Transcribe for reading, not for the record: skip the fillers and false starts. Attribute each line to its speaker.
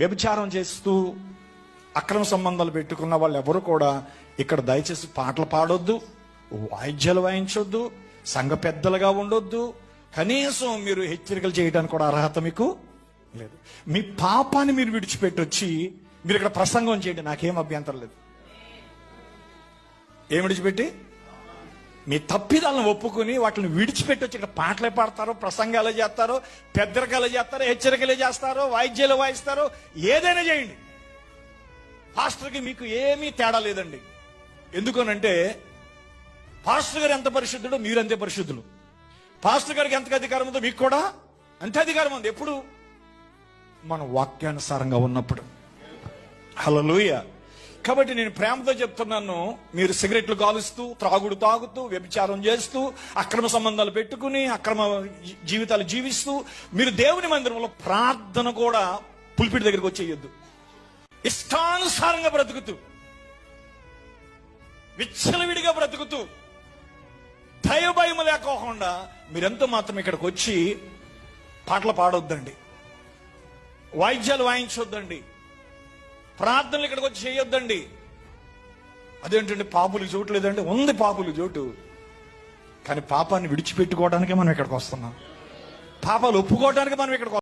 Speaker 1: వ్యభిచారం చేస్తూ అక్రమ సంబంధాలు పెట్టుకున్న వాళ్ళు ఎవరు కూడా ఇక్కడ దయచేసి పాటలు పాడొద్దు, వాయిద్యాలు వాయించొద్దు, సంఘ పెద్దలుగా ఉండొద్దు. కనీసం మీరు హెచ్చరికలు చేయడానికి కూడా అర్హత మీకు లేదు. మీ పాపాన్ని మీరు విడిచిపెట్టొచ్చి మీరు ఇక్కడ ప్రసంగం చేయండి, నాకేం అభ్యంతరం లేదు. ఏం విడిచిపెట్టి? మీ తప్పిదాలను ఒప్పుకొని వాటిని విడిచిపెట్టొచ్చి ఇక్కడ పాటలే పాడతారో, ప్రసంగాలు చేస్తారో, పెద్దరికలు చేస్తారో, హెచ్చరికలు చేస్తారో, వాయిద్యాలు వాయిస్తారో, ఏదైనా చేయండి. పాస్టర్కి మీకు ఏమీ తేడా లేదండి. ఎందుకనంటే పాస్టర్ గారు ఎంత పరిశుద్ధుడో మీరు అంతే పరిశుద్ధులు. పాస్టర్ గారికి ఎంత అధికారం ఉందో మీకు కూడా అంతే అధికారం ఉంది. ఎప్పుడు? మన వాక్యానుసారంగా ఉన్నప్పుడు. హల్లెలూయా. కాబట్టి నేను ప్రేమతో చెప్తున్నాను, మీరు సిగరెట్లు కాలుస్తూ, త్రాగుడు తాగుతూ, వ్యభిచారం చేస్తూ, అక్రమ సంబంధాలు పెట్టుకుని అక్రమ జీవితాలు జీవిస్తూ మీరు దేవుని మందిరంలో ప్రార్థన కూడా పుల్పిటి దగ్గరికి వచ్చేయొద్దు. ఇష్టానుసారంగా బ్రతుకుతూ, విచ్చలవిడిగా బ్రతుకుతూ, దైవభయం లేకోకుండా మీరెంతో మాత్రం ఇక్కడికి వచ్చి పాటలు పాడొద్దండి, వాయిద్యాలు వాయించొద్దండి, ప్రార్థనలు ఇక్కడికి వచ్చి చేయొద్దండి. అదేంటండి పాపులు చోటు లేదండి? ఉంది పాపులు చోటు. కానీ పాపాన్ని విడిచిపెట్టుకోవడానికే మనం ఇక్కడికి వస్తున్నాం. పాపాలు ఒప్పుకోవడానికి మనం ఇక్కడికి